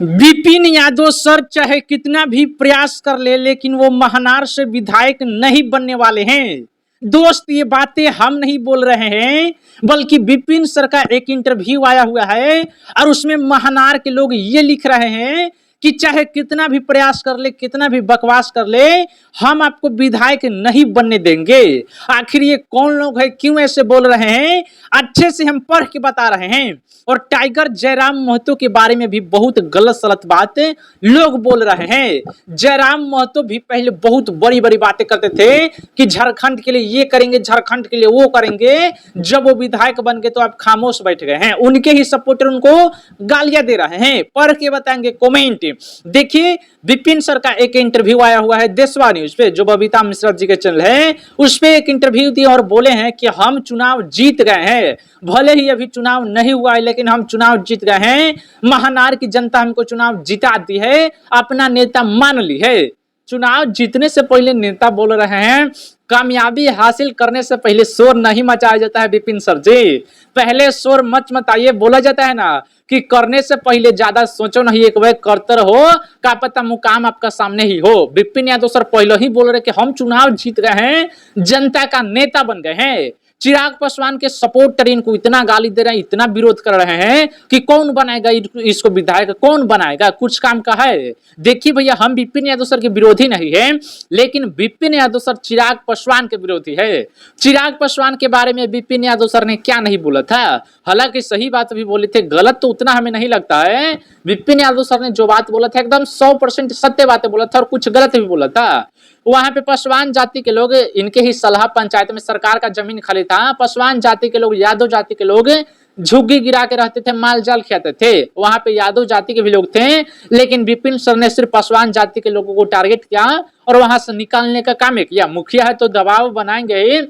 Vipin Yadav sir चाहे कितना भी प्रयास कर ले, लेकिन वो महनार से विधायक नहीं बनने वाले हैं। दोस्त, ये बातें हम नहीं बोल रहे हैं, बल्कि विपिन सर का एक इंटरव्यू आया हुआ है और उसमें महनार के लोग ये लिख रहे हैं कि चाहे कितना भी प्रयास कर ले, कितना भी बकवास कर ले, हम आपको विधायक नहीं बनने देंगे। आखिर ये कौन लोग हैं, क्यों ऐसे बोल रहे हैं, अच्छे से हम पढ़ के बता रहे हैं। और टाइगर जयराम महतो के बारे में भी बहुत गलत सलत बातें लोग बोल रहे हैं। जयराम महतो भी पहले बहुत बड़ी बड़ी बातें करते थे कि झारखंड के लिए ये करेंगे, झारखंड के लिए वो करेंगे। जब वो विधायक बन गए तो आप खामोश बैठ गए हैं। उनके ही सपोर्टर उनको गालियां दे रहे हैं। पढ़ के बताएंगे कमेंट। देखिए, विपिन सर का एक इंटरव्यू आया हुआ है देशवा न्यूज पे, जो बबीता मिश्रा जी के चैनल है, उस पे एक इंटरव्यू दिए और बोले हैं कि हम चुनाव जीत गए हैं। भले ही अभी चुनाव नहीं हुआ है, लेकिन हम चुनाव जीत गए हैं। महनार की जनता हमको चुनाव जिता दी है, अपना नेता मान ली है। चुनाव जीतने से पहले नेता बोल रहे हैं, कामयाबी हासिल करने से पहले शोर नहीं मचाया जाता है विपिन सर जी। पहले शोर मचाइए, बोला जाता है ना कि करने से पहले ज्यादा सोचो नहीं, एक बार करते रहो, क्या पता मुकाम आपका सामने ही हो। विपिन यादव सर पहले ही बोल रहे कि हम चुनाव जीत गए हैं, जनता का नेता बन गए हैं। चिराग पासवान के सपोर्टर इनको इतना गाली दे रहे हैं, इतना विरोध कर रहे हैं कि कौन बनाएगा इसको विधायक, कौन बनाएगा, कुछ काम का है। देखिए भैया, हम विपिन यादव सर के विरोधी नहीं है, लेकिन विपिन यादव सर चिराग पासवान के विरोधी है। चिराग पासवान के बारे में विपिन यादव सर ने क्या नहीं बोला था, हालांकि सही बात भी बोले थे, गलत तो उतना हमें नहीं लगता है। विपिन यादव सर ने जो बात बोला था एकदम 100% सत्य बातें बोला था और कुछ गलत भी बोला था। वहां पे पासवान जाति के लोग, इनके ही सलाह पंचायत में सरकार का जमीन खाली था, पासवान जाति के लोग, यादव जाति के लोग झुग्गी गिरा के रहते थे, माल जाल खाते थे। वहां पे यादव जाति के भी लोग थे, लेकिन विपिन सर ने सिर्फ पासवान जाति के लोगों को टारगेट किया और वहां से निकालने का काम किया। मुखिया है तो दबाव बनाएंगे,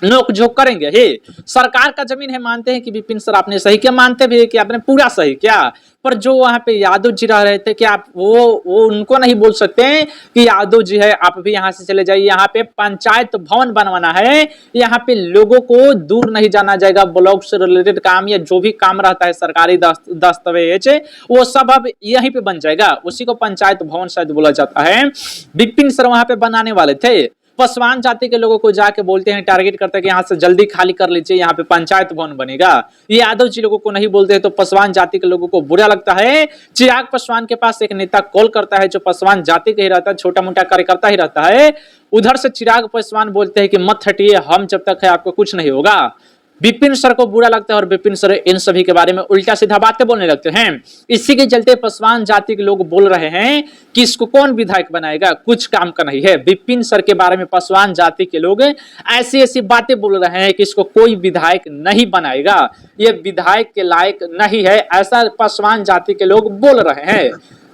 नोक झोंक करेंगे। हे, सरकार का जमीन है, मानते हैं कि विपिन सर आपने सही किया, मानते भी है कि आपने पूरा सही किया, पर जो वहां पे यादव जी रह रहे थे कि आप वो उनको नहीं बोल सकते कि यादव जी है आप भी यहाँ से चले जाइए। यहाँ पे पंचायत भवन बनवाना है, यहाँ पे लोगों को दूर नहीं जाना जाएगा। ब्लॉक से रिलेटेड काम या जो भी काम रहता है सरकारी दस्तावेज, वो सब अब यहीं पे बन जाएगा। उसी को पंचायत भवन शायद बोला जाता है। विपिन सर वहां पे बनाने वाले थे। पासवान जाति के लोगों को जाके बोलते हैं, टारगेट करते हैं कि यहाँ से जल्दी खाली कर लीजिए, यहाँ पे पंचायत भवन बनेगा। ये यादव जी लोगों को नहीं बोलते हैं तो पासवान जाति के लोगों को बुरा लगता है। चिराग पासवान के पास एक नेता कॉल करता है जो पासवान जाति का ही रहता है, छोटा मोटा कार्यकर्ता ही रहता है। उधर से चिराग पासवान बोलते हैं कि मत हटिए, हम जब तक है आपको कुछ नहीं होगा। विपिन सर को बुरा लगता है और विपिन सर इन सभी के बारे में उल्टा सीधा बातें बोलने लगते हैं। इसी के चलते पासवान जाति के लोग बोल रहे हैं कि इसको कौन विधायक बनाएगा, कुछ काम का नहीं है। विपिन सर के बारे में पासवान जाति के लोग ऐसी ऐसी बातें बोल रहे हैं कि इसको कोई विधायक नहीं बनाएगा, ये विधायक के लायक नहीं है, ऐसा पासवान जाति के लोग बोल रहे हैं।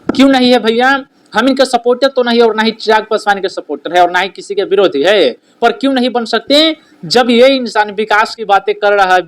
क्यों नहीं है भैया, हम इनके सपोर्टर तो नहीं और ना ही चिराग पासवान के सपोर्टर है और ना ही किसी के विरोधी है, पर क्यों नहीं बन सकते जब ये इंसान विकास की बातें कर रहा है,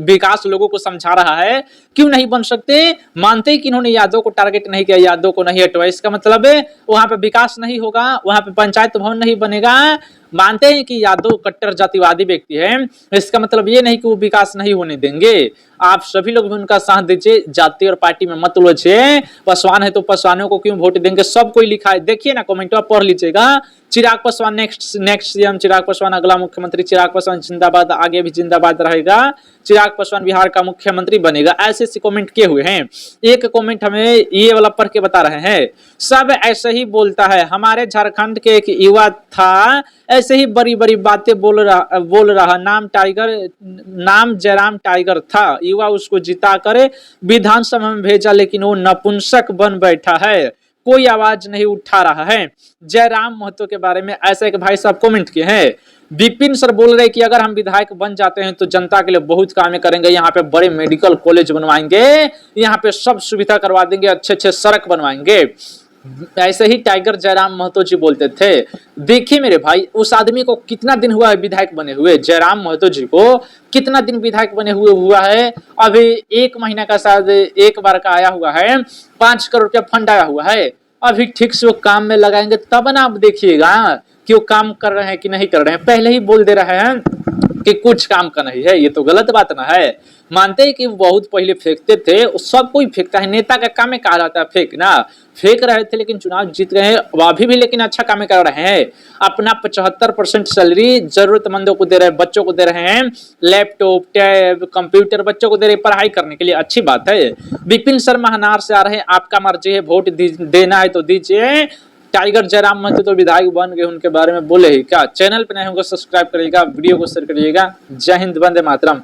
विकास लोगों को समझा रहा है, क्यों नहीं बन सकते। मानते हैं कि इन्होंने यादव को टारगेट नहीं किया, यादव को नहीं हटवाया, इसका मतलब है वहां पे विकास नहीं होगा, वहां पे पंचायत भवन नहीं बनेगा। मानते हैं कि यादव कट्टर जातिवादी व्यक्ति है, इसका मतलब ये नहीं कि वो विकास नहीं होने देंगे। आप सभी लोग भी उनका साथ दीजिए, जाति और पार्टी में मत उलझिए। पासवान है तो पासवानों को क्यों वोट देंगे, सब कोई लिखा है, देखिए ना, कमेंट में पढ़ लीजिएगा। चिराग पासवान नेक्स्ट सीएम, चिराग पासवान अगला मुख्यमंत्री, चिराग पासवान जिंदाबाद, आगे भी जिंदाबाद रहेगा, चिराग पासवान बिहार का मुख्यमंत्री बनेगा, ऐसे ऐसे कमेंट किए हुए हैं। एक कमेंट हमें ये वाला पढ़ के बता रहे हैं, सब ऐसे ही बोलता है, हमारे झारखंड के एक युवा था ऐसे ही बड़ी बड़ी बातें बोल रहा, नाम जयराम टाइगर था, युवा उसको जिता कर विधानसभा में भेजा, लेकिन वो नपुंसक बन बैठा है, कोई आवाज नहीं उठा रहा है। जयराम महतो के बारे में ऐसा एक भाई साहब कमेंट किए हैं। विपिन सर बोल रहे कि अगर हम विधायक बन जाते हैं तो जनता के लिए बहुत काम करेंगे, यहाँ पे बड़े मेडिकल कॉलेज बनवाएंगे, यहाँ पे सब सुविधा करवा देंगे, अच्छे अच्छे सड़क बनवाएंगे। ऐसे ही टाइगर जयराम महतो जी बोलते थे। देखिए मेरे भाई, उस आदमी को कितना दिन हुआ है विधायक बने हुए, जयराम महतो जी को कितना दिन विधायक बने हुआ है, अभी 1 महीना का शायद एक बार का आया हुआ है, 5 करोड़ रुपया फंड आया हुआ है। अभी ठीक से वो काम में लगाएंगे तब ना आप देखिएगा कि वो काम कर रहे हैं कि नहीं कर रहे हैं। पहले ही बोल दे रहे हैं कि कुछ काम का नहीं है, ये तो गलत बात ना है। मानते हैं कि बहुत पहले फेंकते थे, सब कोई फेंकता है, नेता का काम है कहा जाता है फेंकना, फेंक रहे थे लेकिन चुनाव जीत गए हैं, अब अभी भी लेकिन अच्छा काम कर रहे हैं। अपना 75% सैलरी जरूरतमंदों को दे रहे हैं, बच्चों को दे रहे हैं, लैपटॉप टैब कंप्यूटर बच्चों को दे रहे हैं पढ़ाई करने के लिए, अच्छी बात है। विपिन शर्मा हनार से आ रहे हैं, आपका मर्जी है, वोट देना है तो दीजिए। टाइगर जयराम महतो तो विधायक बन गए, उनके बारे में बोले ही क्या। चैनल पे नए होंगे सब्सक्राइब करिएगा, वीडियो को शेयर करिएगा। जय हिंद, वंदे मातरम।